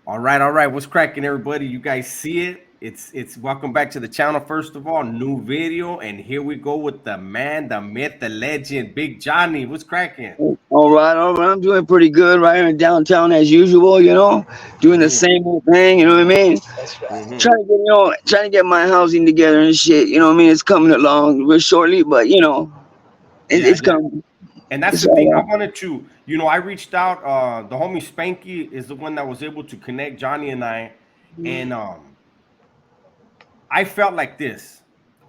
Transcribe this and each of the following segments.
All right. What's cracking, everybody? You guys see it? It's welcome back to the channel. First of all, new video, and here we go with the man, the myth, the legend, Big Johnny. What's cracking? All right, all right. I'm doing pretty good right here in downtown as usual, doing the Mm-hmm. same old thing, you know what I mean? Mm-hmm. Trying to get my housing together and shit, you know what I mean? It's coming along real shortly, but Yeah, it's yeah. coming. And that's It's the thing. I all wanted to, I reached out. The homie Spanky is the one that was able to connect Johnny and I, and I felt like this.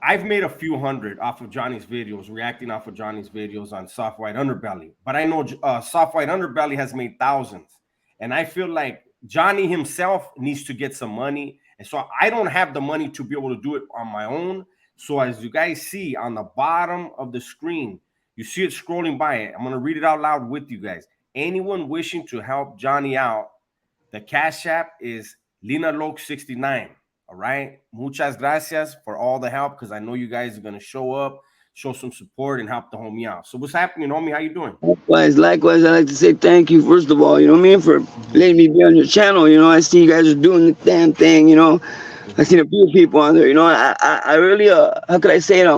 I've made a few hundred off of Johnny's videos, reacting off of Johnny's videos on Soft White Underbelly. But I know Soft White Underbelly has made thousands. And I feel like Johnny himself needs to get some money. And so I don't have the money to be able to do it on my own. So as you guys see on the bottom of the screen, you see it scrolling by it. I'm going to read it out loud with you guys. Anyone wishing to help Johnny out, the Cash App is Lina Loke 69. All right. Muchas gracias for all the help because I know you guys are gonna show up, show some support, and help the homie out. So what's happening, homie? How you doing? likewise, I'd like to say thank you, first of all, you know what I mean, for Mm-hmm. letting me be on your channel. I see you guys are doing the damn thing, I Mm-hmm. seen a few people on there, I really, how could I say it?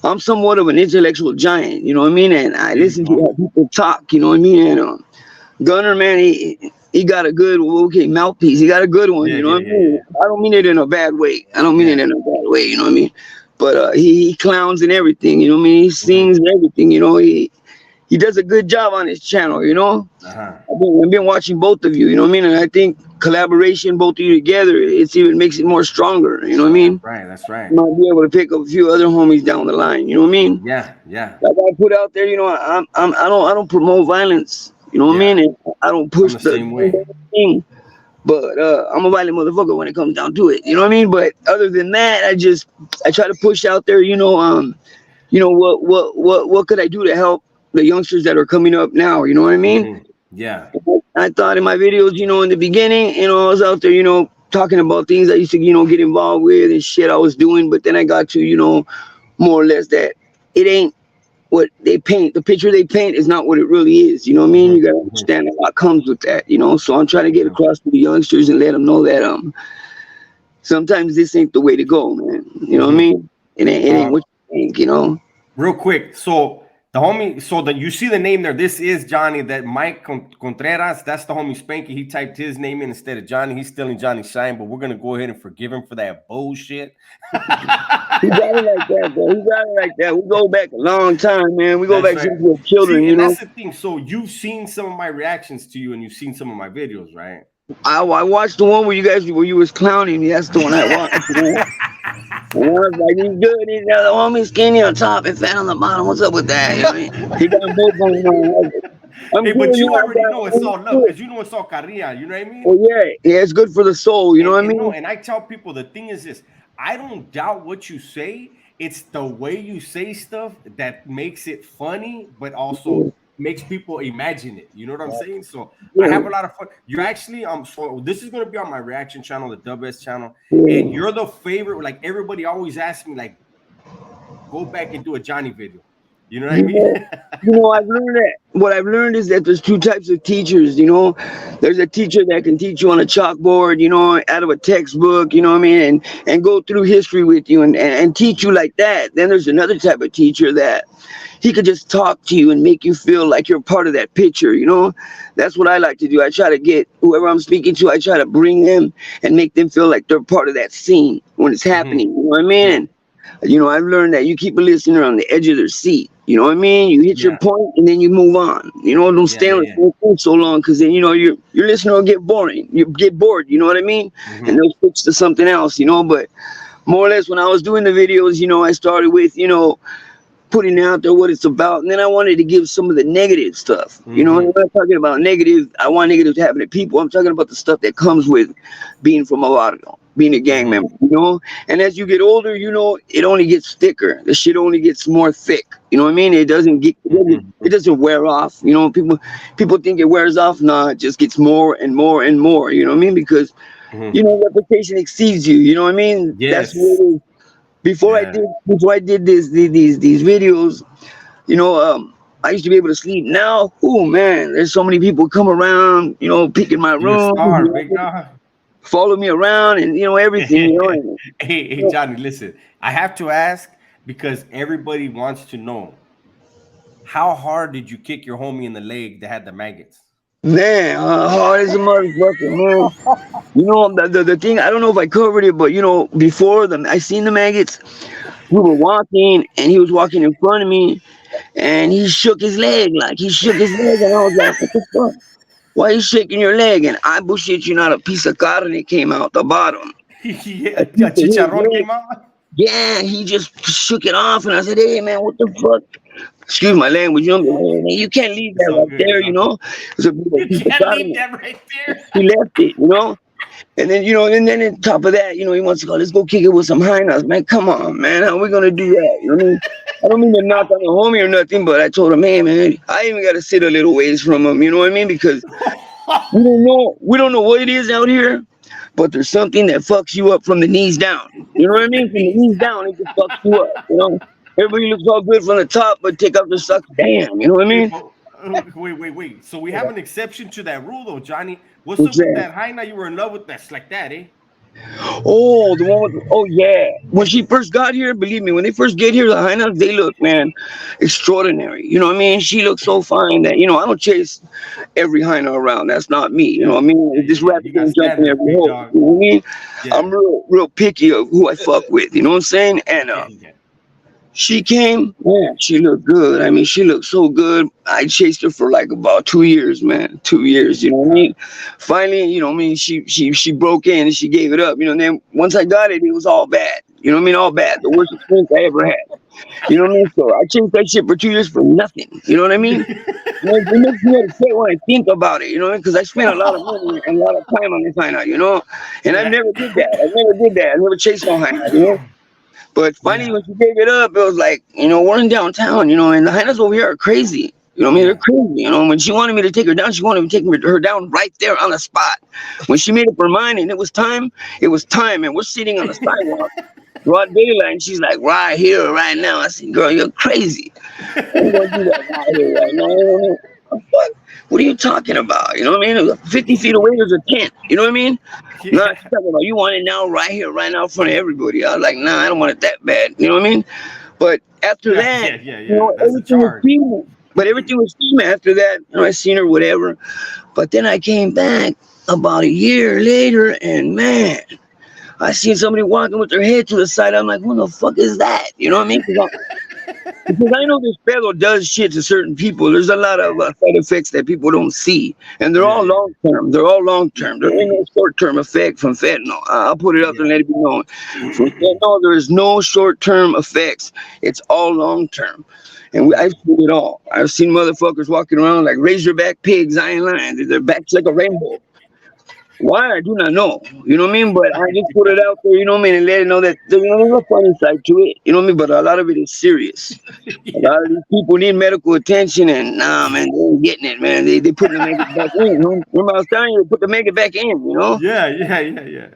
I'm somewhat of an intellectual giant, you know what I mean? And I There you listen to go. how people talk, you know what I mean? And Gunner, man, he got a good, okay, mouthpiece. He got a good one, Yeah, you know yeah, what I yeah, yeah, mean? I don't mean it in a bad way. I don't mean yeah. it in a bad way, you know what I mean? But he clowns and everything, you know what I mean? He Mm-hmm. sings and everything, he does a good job on his channel, Uh-huh. I've been watching both of you, you know what I mean? And I think collaboration, both of you together, it's even makes it more stronger, you know what I That's mean? right. That's right. You might be able to pick up a few other homies down the line, you know what I mean? Yeah, yeah, Like I put out there, I don't promote violence, you know what I yeah. mean? And I don't I'm push the the same way. thing, but I'm a violent motherfucker when it comes down to it, you know what I mean? But other than that, I try to push out there, what could I do to help the youngsters that are coming up now, you know what I mean? Mm-hmm. Yeah. I thought in my videos, in the beginning, I was out there, talking about things I used to, get involved with and shit I was doing, but then I got to, more or less that it ain't what they paint. The picture they paint is not what it really is. You know what I mean? Mm-hmm. You gotta Mm-hmm. understand a lot comes with that. So I'm trying to get Mm-hmm. across to the youngsters and let them know that sometimes this ain't the way to go, man. You know what I Mm-hmm. mean? It ain't what you think. Real quick, so the homie, so that you see the name there. This is Johnny. That Mike Contreras. That's the homie Spanky. He typed his name in instead of Johnny. He's stealing Johnny's shine, but we're gonna go ahead and forgive him for that bullshit. He got it like that, bro. He got it like that. We go back a long time, man. We go That's back right. since we were children, See, and that's the thing. So you've seen some of my reactions to you, and you've seen some of my videos, right? I watched the one where you was clowning me. That's the one I watched. And I was like, he's good. He's the homie skinny on top and fat on the bottom. What's up with that? You know what I mean? He got them both going on. I'm Hey, cool, but you I already know it's got all love because you know it's all carrilla. You know what I mean? well, yeah, yeah, it's good for the soul. You know what I And no, mean? and I tell people the thing is this: I don't doubt what you say. It's the way you say stuff that makes it funny, but also makes people imagine it. You know what I'm saying? So I Yeah, have a lot of fun. You're actually so this is gonna be on my reaction channel, the WS channel, and yeah. you're the favorite. Like everybody always asks me, like, go back and do a Johnny video. You know what I You mean? know, I've learned that what I've learned is that there's two types of teachers. There's a teacher that can teach you on a chalkboard, out of a textbook, you know what I mean, and go through history with you and teach you like that. Then there's another type of teacher that he could just talk to you and make you feel like you're part of that picture. That's what I like to do. I try to get whoever I'm speaking to, I try to bring them and make them feel like they're part of that scene when it's Hmm. happening. You know what I mean? Hmm. I've learned that you keep a listener on the edge of their seat. You know what I mean? You hit your Yeah. point and then you move on. Don't Yeah. stay Yeah. on the Yeah. same thing so long because then your listener will get boring. You get bored. You know what I mean? And Hmm. they'll switch to something else. But more or less, when I was doing the videos, I started with putting out there what it's about, and then I wanted to give some of the negative stuff. I'm Hmm. not talking about negative. I want negative to happen to people. I'm talking about the stuff that comes with being from a barrio, being a gang Hmm. member. And as you get older, it only gets thicker. The shit only gets more thick. You know what I mean? It doesn't get, Hmm. it doesn't wear off. People think it wears off. Nah, it just gets more and more and more. You know what I mean? Because Hmm. reputation exceeds you. You know what I mean? That's what Yes. it is. Yeah. Before I did these videos, I used to be able to sleep. Now, oh man, there's so many people come around, picking my You're a room. star, big dog. follow me around and everything, And, Hey, Johnny, listen. I have to ask because everybody wants to know how hard did you kick your homie in the leg that had the maggots? man, hard as a motherfucker, man. The thing, I don't know if I covered it, but before I seen the maggots, we were walking and he was walking in front of me and he shook his leg, and I was like, what the fuck? Why are you shaking your leg? And I bullshit you not, a piece of carne came out the bottom. Yeah, A piece of his chicharrón leg. came out. Yeah, he just shook it off and I said, hey man, what the fuck? Excuse my language, man, you can't leave It's that all right good. there, It's all good. It's a big You piece of can't leave carne. that right there. He left it. And then, and then on top of that, he wants to go, let's go kick it with some hyenas. Man, come on, man. How we gonna do that? You know what I mean? I don't mean to knock on the homie or nothing, but I told him, hey man, I even gotta sit a little ways from him, you know what I mean? Because we don't know what it is out here, but there's something that fucks you up from the knees down. You know what I From the mean? From the knees knees down. down, it just fucks you up. Everybody looks all good from the top, but take out the sucks. Damn, you know what I Hey, mean? but, wait. So we have an exception to that rule, though, Johnny. What's up What's with that? that hyena you were in love with? That's like that, eh? Oh, the one with, oh yeah. When she first got here, believe me, when they first get here, the hyenas, they look, man, extraordinary. You know what I mean? She looks so fine that, I don't chase every hyena around. That's not me. You know Yeah, what I mean? This yeah. rabbit You got can jump in standards, every big hole. dog. You know what I mean? I'm Yeah, real picky of who I fuck with. You know what I'm saying? And yeah. she came, man, she looked good. I mean, she looked so good. I chased her for like about 2 years, man. 2 years, you know what I mean? Finally, she broke in and she gave it up. And then once I got it, it was all bad. You know what I mean? All bad. The worst experience I ever had. You know what I mean? So I chased that shit for 2 years for nothing. You know what I mean? It makes me upset when I think about it, because I spent a lot of money and a lot of time on this hideout. And I Yeah. never did that. I never chased no hideout. But finally, Yeah. when she gave it up, it was like, we're in downtown, and the hyenas over here are crazy. You know what I mean? They're Yeah. crazy. When she wanted me to take her down, she wanted me to take her down right there on the spot. When she made up her mind and it was time, it was time. And we're sitting on the sidewalk, broad daylight, and she's like, right here, right now. I said, girl, you're crazy. I ain't gonna do that right here, right now. You know what I mean? What? What are you talking about? You know what I mean? 50 feet away, there's a tent. You know what I mean? No, Yeah. she's talking about you want it now, right here, right now, in front of everybody. I was like, nah, I don't want it that bad. You know what I mean? But after Yeah. that, Yeah. That's a everything was charge. steaming. But everything was steaming after that. I seen her, whatever. But then I came back about a year later, and man, I seen somebody walking with their head to the side. I'm like, what the fuck is that? You know what I mean? Because I know this fellow does shit to certain people. There's a lot of side effects that people don't see, and they're Yeah. all Yeah. long term. They're all long term. There ain't no short term effect from fentanyl. I'll put it out there and let it be known. From fentanyl, there is no short term effects. It's all long term. And I've seen it all. I've seen motherfuckers walking around like razorback pigs. I ain't lying. Their backs like a rainbow. Why? I do not know. You know what I mean? But I just put it out there, you know what I mean, and let it know that there's a funny side to it. You know what I mean? But a lot of it is serious. A Yeah. lot of these people need medical attention, and nah, man, they ain't getting it, man. They put the maggot back in. Remember I was telling you, they put the maggot back in. Yeah.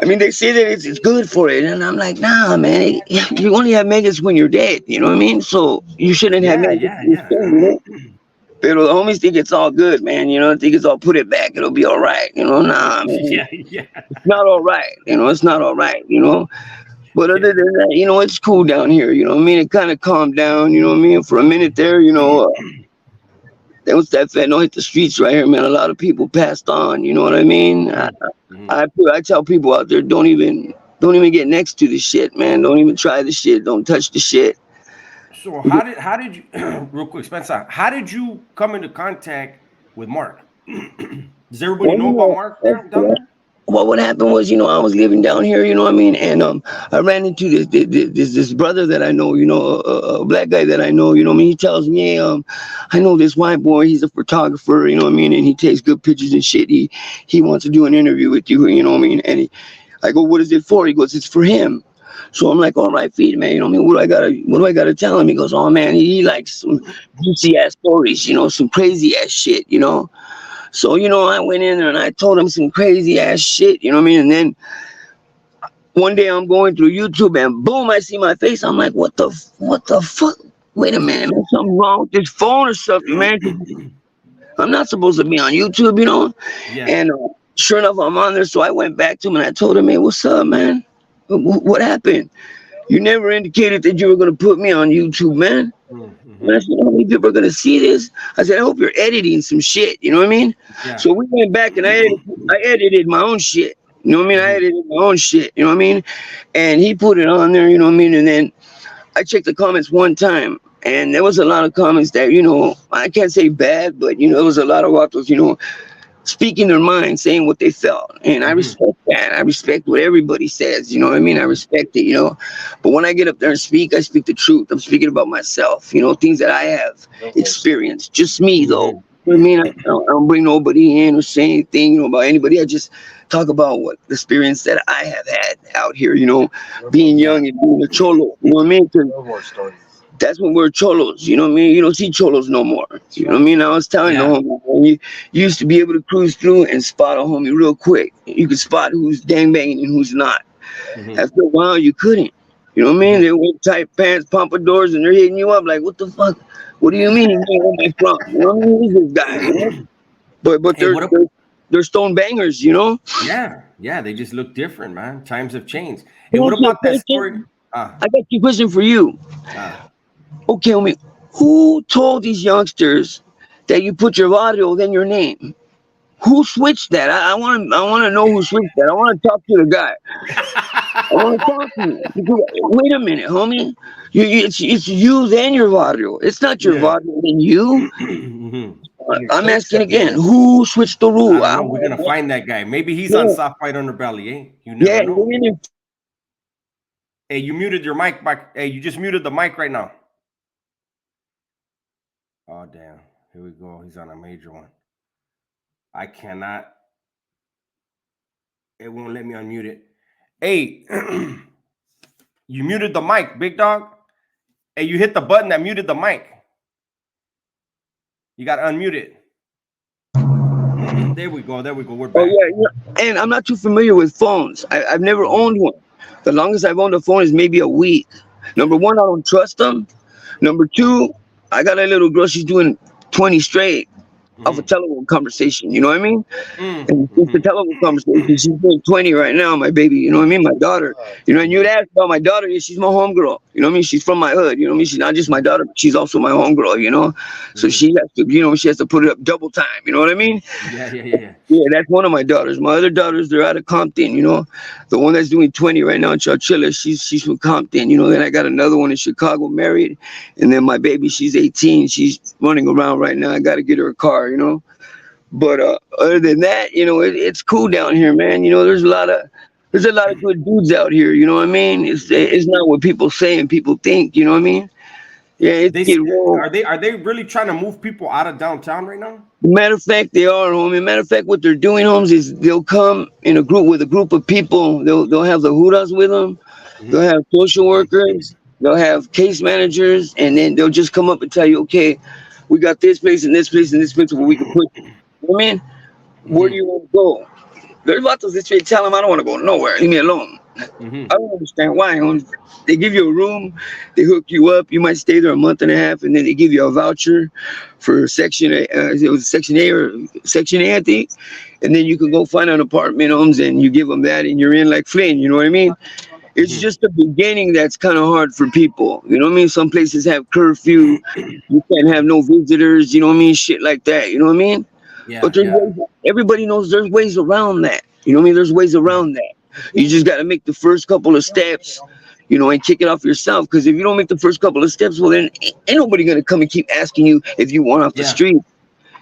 I mean, they say that it's good for it, and I'm like, nah, man. You only have maggots when you're dead. You know what I mean? So you shouldn't have Yeah. maggots Yeah. in your skin. Pero the homies think it's all good, man. Think it's all put it back. It'll be all right. Nah, man. Yeah. Yeah. It's not all right. It's not all right. But other Yeah. than that, it's cool down here. You know what I mean? It kind of calmed down. You know what I mean? For a minute there, then once that fentanyl hit the streets right here, man, a lot of people passed on. You know what I mean? I, Mhm. I, I tell people out there, don't even get next to the shit, man. Don't even try the shit. Don't touch the shit. So how did you real quick, Spencer? How did you come into contact with Mark? Does everybody Well, know about Mark there down there? well, what happened was, I was living down here, you know what I mean, and I ran into this brother that I know, a black guy that I know, you know what I mean. He tells me, hey, I know this white boy. He's a photographer, you know what I mean, and he takes good pictures and shit. He wants to do an interview with you, you know what I mean. And I go, what is it for? He goes, it's for him. So I'm like, all right, feed man, you know what I mean? What do I gotta tell him? He goes, oh man, he likes some juicy ass stories, some crazy ass shit. So, I went in there and I told him some crazy ass shit, you know what I mean? And then one day I'm going through YouTube and boom, I see my face. I'm like, what the fuck? Wait a minute, man, something wrong with this phone or something, man. I'm not supposed to be on YouTube. Yeah. And sure enough, I'm on there. So I went back to him and I told him, "Hey, what's up, man? What happened? You never indicated that you were going to put me on YouTube, man." And I said, "How many people are going to see this?" I said, "I hope you're editing some shit." You know what I mean? Yeah. So we went back and I edited my own shit. You know what I mean? I edited my own shit. You know what I mean? And he put it on there. You know what I mean? And then I checked the comments one time, and there was a lot of comments that, you know, I can't say bad, but, you know, there was a lot of authors, you know, speaking their mind, saying what they felt. And I respect that. I respect what everybody says. You know what I mean? I respect it, you know. But when I get up there and speak, I speak the truth. I'm speaking about myself, you know, things that I have experienced. Just me, though. You know what I mean? I don't bring nobody in or say anything, you know, about anybody. I just talk about what the experience that I have had out here, you know, being young and being a cholo. You know what I mean? 'Cause No more stories. that's when we're cholos. You know what I mean? You don't see cholos no more. You know what I mean? I was telling the homie, man, you used to be able to cruise through and spot a homie real quick. You could spot who's dang banging and who's not. After a while, you couldn't. You know what I mean? They wear tight pants, pompadours, and they're hitting you up like, "What the fuck? What do you mean? Where am I from? You know what I mean? Who's this guy?" You know? But Hey, they're stone bangers, you know? yeah, they just look different, man. Times have changed. Hey, Can I what ask you a about that question? story? I got a question for you. Okay, homie, who told these youngsters that you put your audio then your name? Who switched that? I want to know who switched that. I want to talk to the guy. I want to talk to him. Because, wait a minute, homie. It's you then your audio. It's not your audio then you. I'm asking again. Who switched the rule? I don't know. We're gonna find that guy. Maybe he's on Soft White Underbelly, eh? You never Yeah, know. Hey, you muted your mic back. Hey, you just muted the mic right now. Oh damn. Here we go. He's on a major one. I cannot. It won't let me unmute it. Hey, you muted the mic, big dog. Hey, you hit the button that muted the mic. You got to unmute it. There we go. There we go. We're back. Oh yeah. And I'm not too familiar with phones. I've never owned one. The longest I've owned a phone is maybe a week. Number one, I don't trust them. Number two, I got a little girl. She's doing 20 straight off a telephone conversation. You know what I mean? And it's a telephone conversation. She's doing 20 right now, my baby. You know what I mean? My daughter. You know, and you'd ask about my daughter. Yeah, she's my homegirl. You know what I mean? She's from my hood. You know what I mean? She's not just my daughter, but she's also my homegirl, you know? So she has to, you know, she has to put it up double time. You know what I mean? Yeah. Yeah, that's one of my daughters. My other daughters, they're out of Compton, you know. The one that's doing 20 right now in Chowchilla, she's from Compton, you know. Then I got another one in Chicago, married. And then my baby, she's 18. She's running around right now. I got to get her a car, you know. But other than that, you know, it's cool down here, man. You know, there's a lot of good dudes out here. You know what I mean? It's not what people say and people think. You know what I mean? Yeah, are they really trying to move people out of downtown right now? Matter of fact, they are, homie. Matter of fact, what they're doing, Holmes, is they'll come in a group with a group of people. They'll have the hudas with them. They'll have social workers. They'll have case managers, and then they'll just come up and tell you, okay, we got this place and this place and this place where we can put you. You know what I mean? Where do you want to go? There's lots of this shit. Tell them I don't want to go nowhere. Leave me alone. I don't understand why. They give you a room, they hook you up. You might stay there a month and a half, and then they give you a voucher for Section A. It was Section A or Section A, I think. And then you can go find an apartment, homes, and you give them that, and you're in like Flynn. You know what I mean? It's just the beginning that's kind of hard for people. You know what I mean? Some places have curfew. You can't have no visitors. You know what I mean? Shit like that. You know what I mean? Yeah, But everybody knows there's ways around that. You know what I mean? There's ways around that. You just got to make the first couple of steps, you know, and kick it off yourself. Because if you don't make the first couple of steps, well, then ain't nobody going to come and keep asking you if you want off the street.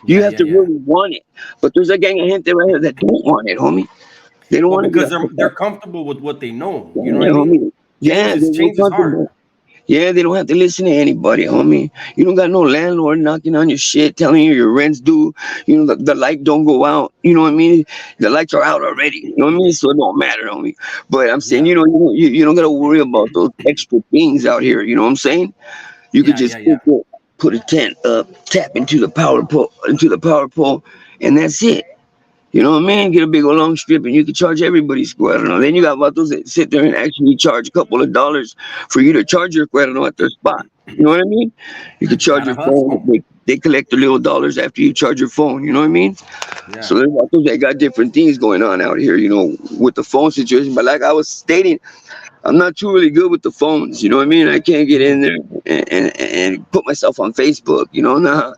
You have to really want it. But there's a gang of gente right here that don't want it, homie. They don't want it because they're comfortable with what they know. You know what I mean? Change is hard. Yeah, they don't have to listen to anybody, homie. You don't got no landlord knocking on your shit, telling you your rent's due. You know, the light don't go out. You know what I mean? The lights are out already. You know what I mean? So it don't matter, homie. But I'm saying, you know, you don't got to worry about those extra things out here. You know what I'm saying? You could just put a tent up, tap into the power pole, and that's it. You know what I mean? Get a big old long strip and you can charge everybody's cuerno. Then you got vatos that sit there and actually charge a couple of dollars for you to charge your cuerno at their spot. You know what I mean? You could charge your phone. they collect the little dollars after you charge your phone. You know what I mean? Yeah. So there's also they got different things going on out here, with the phone situation. But like I was stating, I'm not too really good with the phones. You know what I mean? I can't get in Mhm. there and put myself on Facebook. Nah,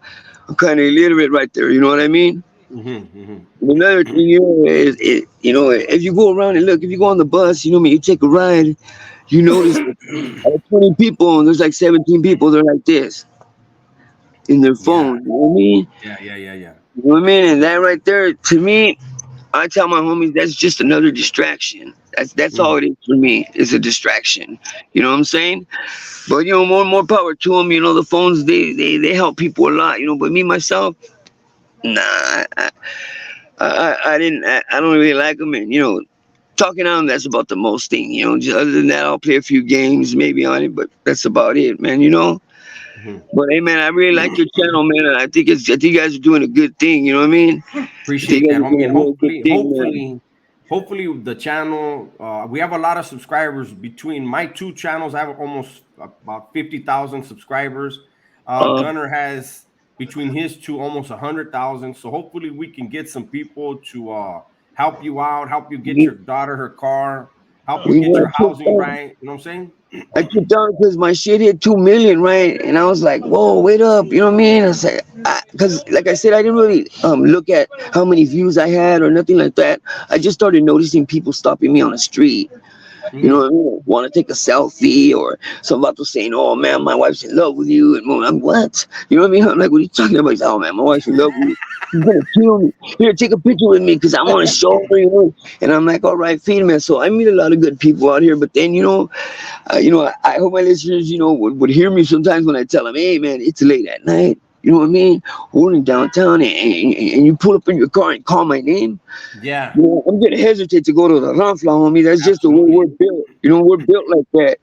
I'm kind of illiterate right there. You know what I mean? Mhm. Another thing, if you go around and look, if you go on the bus, you take a ride, you notice that out of 20 people, and there's like 17 people, they're like this in their Yeah. phone. You know what I mean? Yeah. You know what I mean? And that right there, to me, I tell my homies that's just another distraction. That's all Mhm. it is for me. Is a distraction. You know what I'm saying? But more and more power to them. The phones they help people a lot. But me myself, nah, I didn't. I don't really like them. And talking on them, that's about the most thing. Just other than that, I'll play a few games maybe on it, but that's about it, man. Mhm. But hey, man, I really like your channel, man. And I think you guys are doing a good thing. You know what I mean? I think Appreciate you that, guys are homie. doing And a really good thing, man. hopefully the channel. We have a lot of subscribers between my two channels. I have almost about 50,000 subscribers. Uh, Gunner has between his two almost 100,000. So hopefully we can get some people to help you out, help you get we your daughter her car, help you we get your went to housing right. You know what I'm saying? I tripped out because my shit hit 2 million, right? And I was like, "Whoa, wait up!" You know what I mean? I said, because like I said, I didn't really look at how many views I had or nothing like that. I just started noticing people stopping me on the street. You know what I Mhm. mean? Want to take a selfie or somebody was saying, "Oh man, my wife's in love with you," and I'm what? You know what I mean? I'm like, "What are you talking about?" He's like, "Oh man, my wife's in love with you. She's gonna kill me. Here, take a picture with me because I want to show her." And I'm like, "All right, feed man." So I meet a lot of good people out here, but then I hope my listeners, would hear me sometimes when I tell them, "Hey man, it's late at night." You know what I mean? We're in downtown, and you pull up in your car and call my name. Yeah, I'm gonna hesitate to go to the Ranfla, homie. That's just the way we're absolutely. built. We're built like that.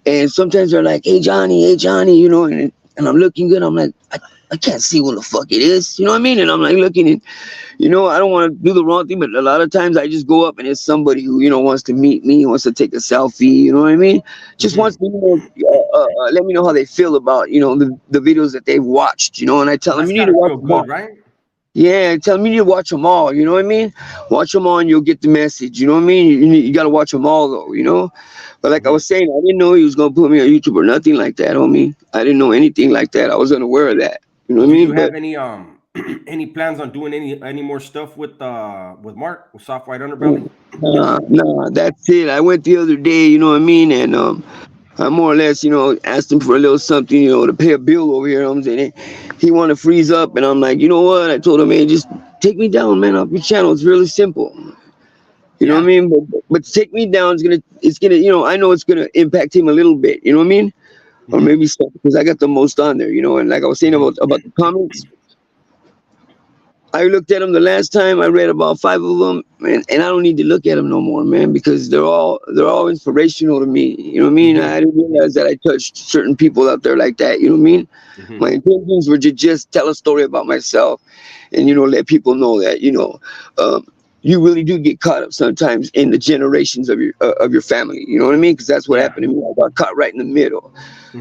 And sometimes they're like, hey Johnny, and I'm looking good. I'm like, I can't see what the fuck it is. You know what I mean? And I'm like looking, and I don't want to do the wrong thing, but a lot of times I just go up and it's somebody who wants to meet me, wants to take a selfie. You know what I mean? Just wants Mhm. to let me know how they feel about the videos that they've watched. And I tell Well, them that's you need got to to watch feel them all. good, right? Yeah, tell them you need to watch them all. You know what I mean? Watch them all and you'll get the message. You know what I mean? You got to watch them all though. But like I Mhm. was saying, I didn't know he was gonna put me on YouTube or nothing like that, homie. I didn't know anything like that. I was unaware of that. You know what I Do you mean? But have any any plans on doing any more stuff with Mark with Soft White Underbelly? nah, that's it. I went the other day. You know what I mean? And I more or less, asked him for a little something, to pay a bill over here. You know what I'm saying he wanted to freeze up, and I'm like, you know what? I told him, man, just take me down, man, off your channel. It's really simple. You know what I Yeah. mean? But to take me down it's gonna I know it's gonna impact him a little bit. You know what I mean? Or Hmm. maybe so because I got the most on there. And like I was saying Hmm. about the comments, I looked at them the last time. I read about 5 of them, and I don't need to look at them no more, man, because they're all inspirational to me. You know what I mean? Hmm. I didn't realize that I touched certain people out there like that. You know what I mean? My Hmm. intentions were to just tell a story about myself, and let people know that um, you really do get caught up sometimes in the generations of your family. You know what I mean? Because that's what Yeah. happened to me. I got caught right in the middle.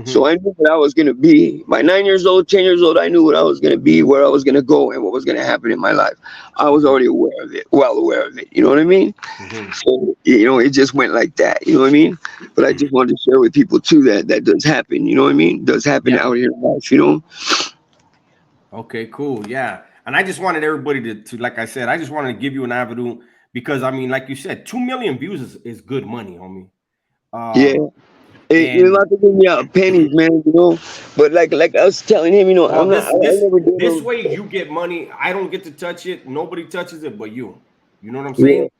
So Hmm. I knew what I was going to be. By 9 years old, 10 years old, I knew what I was going to be, where I was going to go, and what was going to happen in my life. I was Hmm. already aware of it, well aware of it. You know what I mean? Hmm. So, it just went like that. You know what I mean? But I just wanted to share with people, too, that does happen. You know what I mean? Does happen Yeah. out here in life. Okay. Cool. Yeah. And I just wanted everybody to like I said, I just wanted to give you an avenue because I mean, like you said, 2 million views is good money, homie. Yeah. Um, You're and not to give me out pennies, man. But like I was telling him, well, I'm not, I never do this those. way you get money. I don't get to touch it. Nobody touches it but you. You know what I'm Yeah. saying?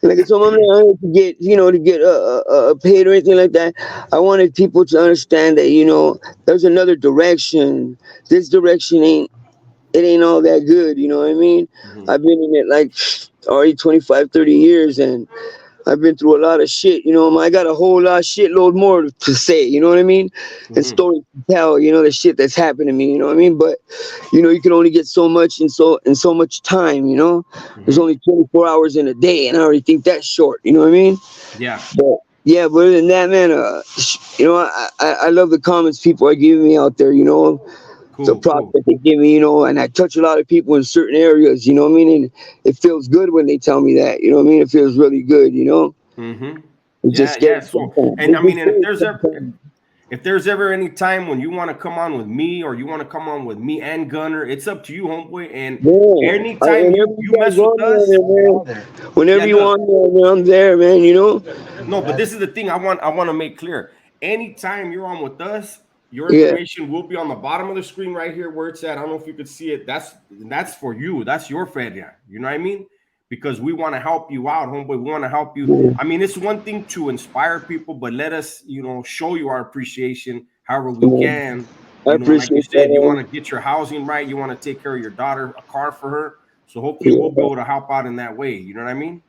Like so I'm not here to get paid or anything like that. I wanted people to understand that there's another direction. This direction ain't all that good. You know what I mean? Hmm. I've been in it like already 25, 30 years, and I've been through a lot of shit. I got a whole lot shitload more to say. You know what I mean? And Hmm. stories to tell. The shit that's happened to me. You know what I mean? But you can only get so much in so much time. There's Hmm. only 24 hours in a day, and I already think that's short. You know what I mean? Yeah. But yeah, but other than that, man, I love the comments people are giving me out there. It's a Cool, props cool. that they give me, you know, and I touch a lot of people in certain areas, you know what I mean? And it feels good when they tell me that, you know what I mean? It feels really good, you know? Mm-hmm. It's just Yeah, scary yeah. So, sometimes. and I It's mean, just and scary sometimes. if there's ever any time when you want to come on with me or you want to come on with me and Gunner, it's up to you, homeboy. And Yeah. anytime Whenever you you you guys mess with want us, me, man, yeah, whenever you look, want me, man, I'm there, man, you know? no, but this is the thing I want to make clear. Anytime you're on with us, your Yeah. information will be on the bottom of the screen right here where it's at. I don't know if you could see it. That's for you. That's your feria. You know what I mean? Because we want to help you out, homeboy. We want to help you. Yeah. I mean, it's one thing to inspire people, but let us, show you our appreciation however we Yeah. can. I Like you appreciate said, you want that, to get your housing right, you want to take care of your daughter, a car for her. So hopefully man. we'll be able to help out in that way. You know what I mean?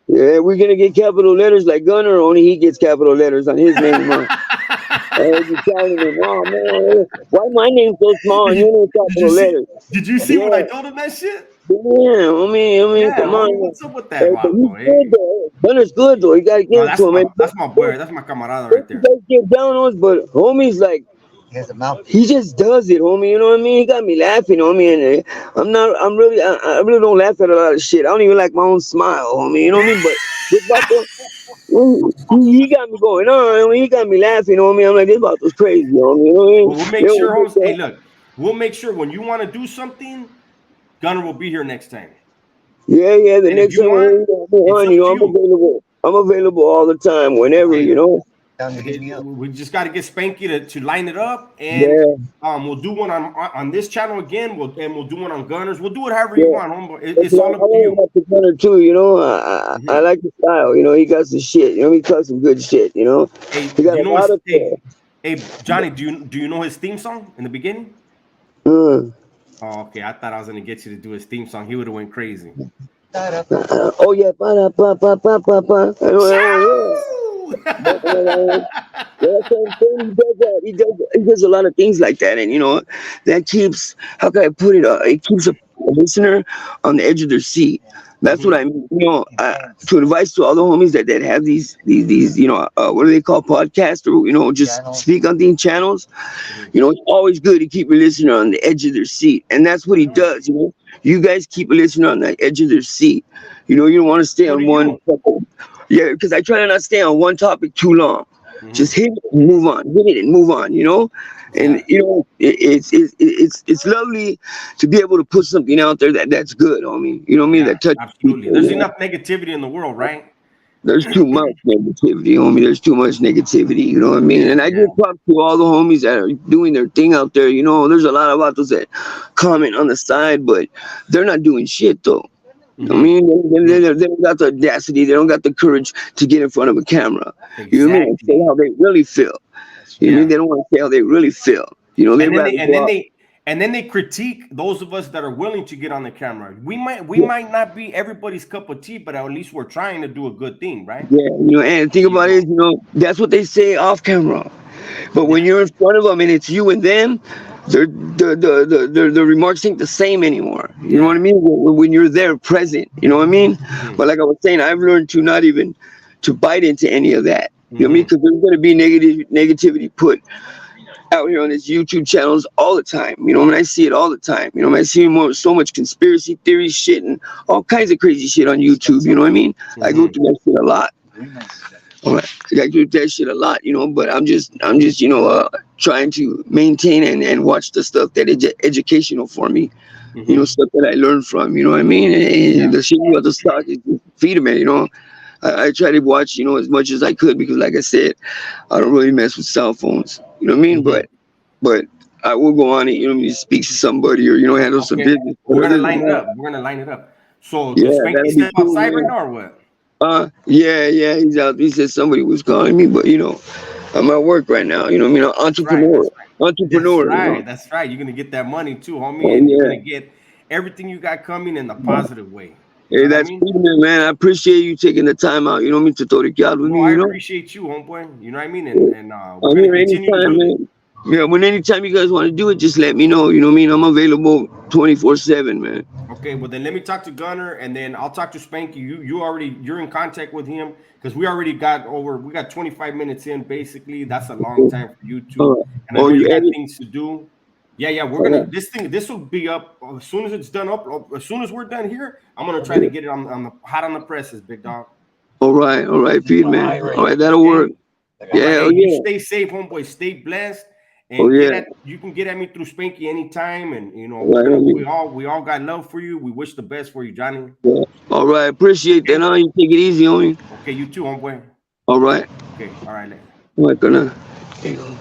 Yeah, we're gonna get capital letters like Gunner, only he gets capital letters on his name, man. I heard you telling him, oh man, why my name's so small Did and you your name's did you capital see letters? did you see when I Yeah, told him that shit? yeah, I mean, Yeah, come on, homie, man. what's up with that, But he's Vato? good Eh? though. Gunner's good though. You gotta No, give it to him. And that's my boy. That's my camarada right you there. guys get down on us, but homie's like he just does it, homie. You know what I mean? He got me laughing, homie. And I'm not. I really don't laugh at a lot of shit. I don't even like my own smile, homie. You know what I mean? But this Vato, he got me going on. I mean, he got me laughing, homie. I'm like, this Vato's crazy, homie. You know what I mean? Well, we'll make They sure, don't homes. get Hey, that. look, we'll make sure when you want to do something, Gunner will be here next time. Yeah, yeah. The And if next you time want, when we it's on, up you know, to I'm you. available. I'm available all the time, whenever, Hey, you know. we just got to get Spanky to line it up, and Yeah, we'll do one on this channel again. We'll do one on Gunners. We'll do it however you yeah. want, homeboy. That's It's all I up to like you. about the Gunner too, you know. I Mhm. like the style, you know. He got some shit, you know. He talks some good shit, you know. Hey, He got you a know lot his of. hey Johnny, do you know his theme song in the beginning? Uh, Oh, okay. I thought I was gonna get you to do his theme song. He would have went crazy. oh yeah, I know that one. Yeah. Ciao! Yeah, that's what I'm saying. He does that. He does a lot of things like that, and you know, that keeps, how can I put it? It keeps a listener on the edge of their seat. That's what Mhm. I mean. You know, to advise to all the homies that have these you know, what do they call podcasts, or you know, just speak on these channels. Mhm. You know, it's always good to keep a listener on the edge of their seat, and that's what he Mhm. does. You know, you guys keep a listener on the edge of their seat. You know, you don't want to stay So do on one. you. Yeah, because I try to not stay on one topic too long. Just Mhm. hit it and move on, hit it and move on. You know, and Yeah. you know, it's lovely to be able to put something out there that's good on me. You know what I mean? Yeah. That touches Absolutely. people. There's You know? enough negativity in the world, right? There's too much negativity, homie. There's too much negativity. You know what I mean? And I Yeah. give props to all the homies that are doing their thing out there. You know, there's a lot of vatos that comment on the side, but they're not doing shit though. I Mhm. mean, Mhm. they don't got the audacity, they don't got the courage to get in front of a camera. You know what I mean? And say Exactly. how they really feel. You know what I mean? Yeah. They don't want to say how they really feel. You know, they And then they rather and go then out. they and then they critique those of us that are willing to get on the camera. We Yeah, might not be everybody's cup of tea, but at least we're trying to do a good thing, right? yeah, you know, and the thing There you about it is, go. you know, that's what they say off camera. But when Yeah. you're in front of them and it's you and them, the remarks ain't the same anymore. You know what I Yeah. mean? When you're there present, you know what I mean? Mhm. But like I was saying, I've learned to not even to bite into any of that. You know what I mean? Mhm. Because there's going to be negativity put out here on his YouTube channels all the time. You know, I mean, I see it all the time. You know, I see so much conspiracy theory shit and all kinds of crazy shit on YouTube. You know what I mean? I go Mhm. through that shit a lot. Alright. I do that shit a lot, you know, but I'm just, you know, trying to maintain and watch the stuff that is educational for me, you know, Mhm. stuff that I learned from, you know what I mean? And Yeah. the shit about the stock is feeding me, you know. I try to watch, you know, as much as I could because, like I said, I don't really mess with cell phones, you know what I mean? Mhm. But I will go on it, you know, what I mean, speak to somebody or, you know, handle some Okay. business. But We're gonna other than line it that, up. We're gonna line it up. So yeah, does Spanky that'll be step cool, outside right man. now or what? Yeah, he's out. He said somebody was calling me, but, you know, I'm at work right now. You know what I mean? An That's right. entrepreneur. That's right. That's Entrepreneur, you know. right. That's right. You're gonna get that money too, homie, Oh and you're yeah. gonna get everything you got coming in the positive way. You know Hey, what I that's mean? cool, man. I appreciate you taking the time out, you know what I mean, to throw the out with No, me, I you know. appreciate you, homeboy. You know what I mean? And we're I'm gonna here continue to anytime, do this. man. Yeah, when anytime you guys want to do it, just let me know. You know what I mean? I'm available 24/7, man. Okay, well then let me talk to Gunner, and then I'll talk to Spanky. You're in contact with him because we got 25 minutes in basically. That's a long time for you two, Uh, and I oh, know you you got edit? things to do. Yeah, we're gonna this will be up as soon as it's done up. As soon as we're done here, I'm gonna try to get it on the hot on the presses, big dog. All right, Pete, man. All right, that'll work. Yeah, Hey, oh you yeah, stay safe, homeboy. Stay blessed, oh and yeah. you can get at me through Spanky anytime. And you know, Right, we all got love for you. We wish the best for you, Johnny. yeah. All right, appreciate that. Huh? You take it easy on me. Okay, you too, homeboy. All right. Okay, all right. All right, gonna.